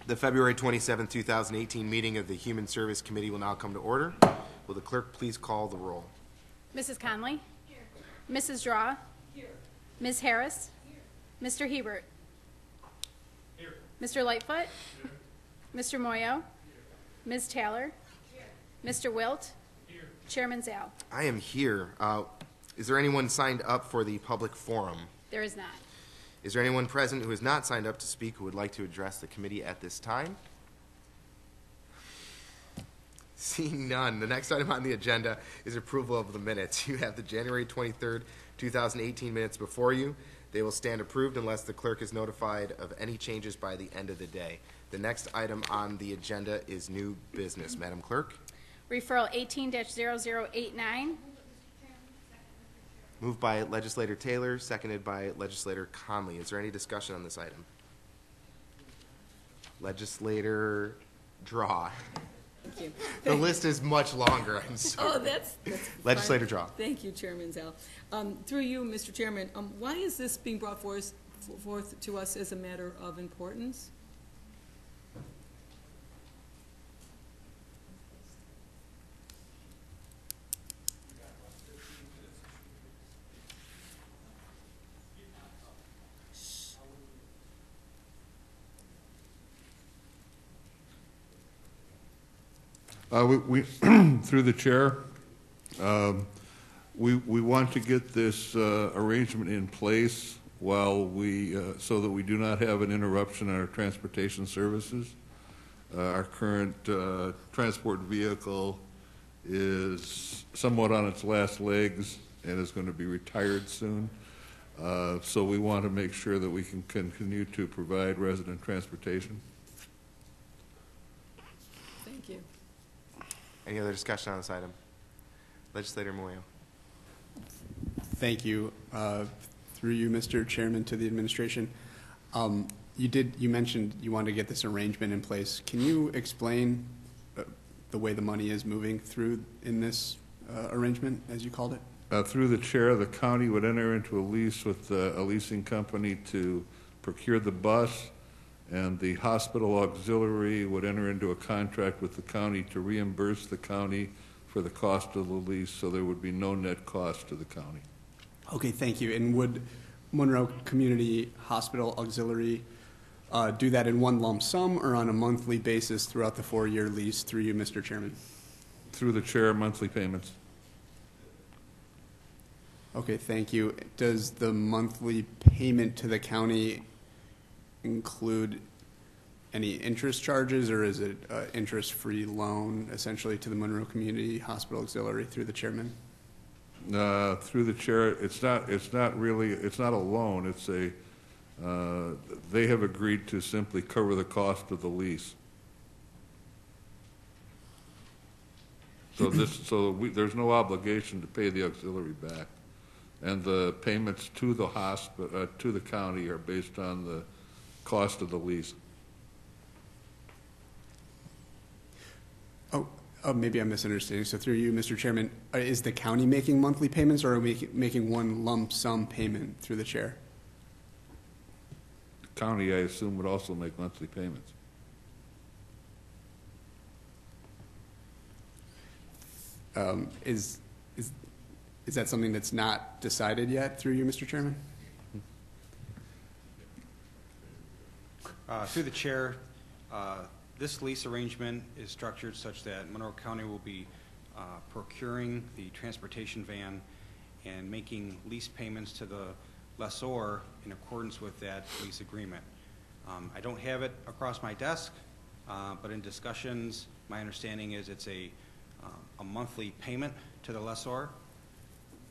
The February 27, 2018 meeting of the Human Service Committee will now come to order. Will the clerk please call the roll? Mrs. Conley? Here. Mrs. Draw? Here. Ms. Harris? Here. Mr. Hebert? Here. Mr. Lightfoot? Here. Mr. Moyo? Here. Ms. Taylor? Here. Mr. Wilt? Here. Chairman Zhao? I am here. Is there anyone signed up for the public forum? There is not. Is there anyone present who has not signed up to speak who would like to address the committee at this time? Seeing none, the next item on the agenda is approval of the minutes. You have the January 23rd, 2018 minutes before you. They will stand approved unless the clerk is notified of any changes by the end of the day. The next item on the agenda is new business. Madam Clerk? Referral 18-0089. Moved by Legislator Taylor, seconded by Legislator Conley. Is there any discussion on this item? Legislator Draw. Thank you. The list is much longer. I'm sorry. Oh, that's Legislator fine. Draw. Thank you, Chairman Zhao. Through you, Mr. Chairman, why is this being brought forth to us as a matter of importance? We through the chair, we want to get this arrangement in place while we so that we do not have an interruption in our transportation services. Our current transport vehicle is somewhat on its last legs and is going to be retired soon. So we want to make sure that we can continue to provide resident transportation. Thank you. Any other discussion on this item? Legislator Moyo. Thank you. Through you, Mr. Chairman, to the administration. You mentioned you wanted to get this arrangement in place. Can you explain the way the money is moving through in this arrangement, as you called it? Through the chair, the county would enter into a lease with a leasing company to procure the bus, and the hospital auxiliary would enter into a contract with the county to reimburse the county for the cost of the lease, so there would be no net cost to the county. Okay, thank you. And would Monroe Community Hospital Auxiliary do that in one lump sum or on a monthly basis throughout the 4-year lease? Through you, Mr. Chairman. Through the chair, monthly payments. Okay, thank you. Does the monthly payment to the county include any interest charges, or is it an interest-free loan essentially to the Monroe Community Hospital Auxiliary through the chairman? Through the chair, it's not a loan. It's a they have agreed to simply cover the cost of the lease. So there's no obligation to pay the auxiliary back, and the payments to the hospital to the county are based on the cost of the lease. Oh, maybe I'm misunderstanding. So through you, Mr. Chairman, is the county making monthly payments, or are we making one lump sum payment through the chair? The county, I assume, would also make monthly payments. Is that something that's not decided yet through you, Mr. Chairman? Through the chair, this lease arrangement is structured such that Monroe County will be procuring the transportation van and making lease payments to the lessor in accordance with that lease agreement. I don't have it across my desk, but in discussions, my understanding is it's a monthly payment to the lessor,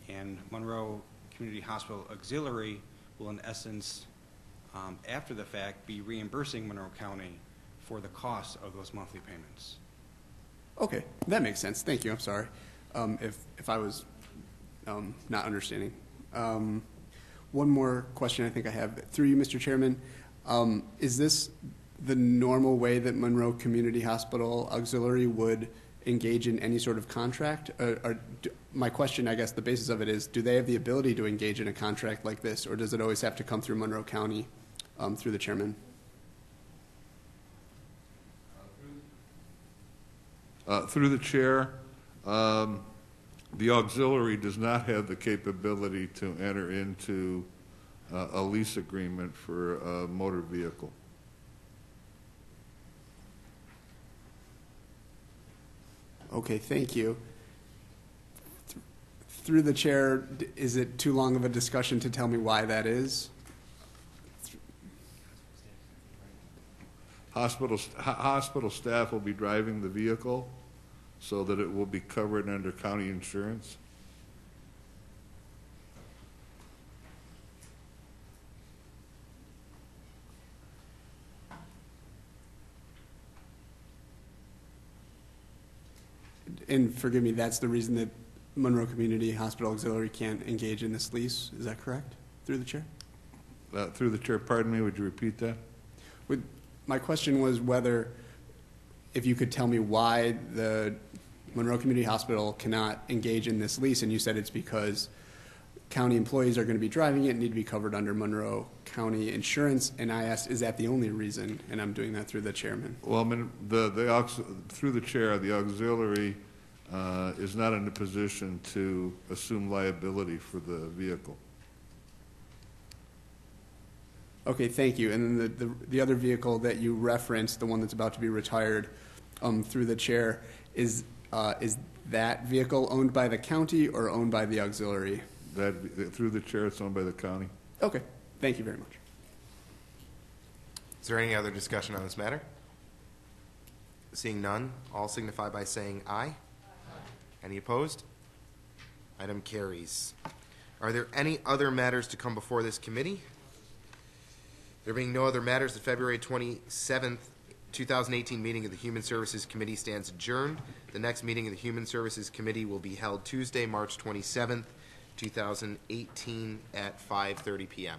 and Monroe Community Hospital Auxiliary will, in essence, after the fact, be reimbursing Monroe County for the cost of those monthly payments. Okay, that makes sense. Thank you. I'm sorry if I was not understanding. One more question I think I have. Through you, Mr. Chairman, is this the normal way that Monroe Community Hospital Auxiliary would engage in any sort of contract? My question, I guess, the basis of it is, do they have the ability to engage in a contract like this, or does it always have to come through Monroe County through the chairman? Through the chair, the auxiliary does not have the capability to enter into a lease agreement for a motor vehicle. Okay, thank you. Through the chair, is it too long of a discussion to tell me why that is? Hospital staff will be driving the vehicle so that it will be covered under county insurance. And forgive me, that's the reason that Monroe Community Hospital Auxiliary can't engage in this lease, is that correct? Through the chair? Through the chair, pardon me, would you repeat that? My question was whether, if you could tell me why the Monroe Community Hospital cannot engage in this lease, and you said it's because county employees are going to be driving it and need to be covered under Monroe County insurance, and I asked, is that the only reason? And I'm doing that through the chairman. Well, I mean, through the chair, the auxiliary is not in a position to assume liability for the vehicle. Okay, thank you. And then the other vehicle that you referenced, the one that's about to be retired, through the chair, is that vehicle owned by the county or owned by the auxiliary? Through the chair, it's owned by the county. Okay, thank you very much. Is there any other discussion on this matter? Seeing none, all signify by saying aye. Any opposed? Item carries. Are there any other matters to come before this committee? There being no other matters, the February 27th, 2018 meeting of the Human Services Committee stands adjourned. The next meeting of the Human Services Committee will be held Tuesday, March 27th, 2018 at 5:30 p.m.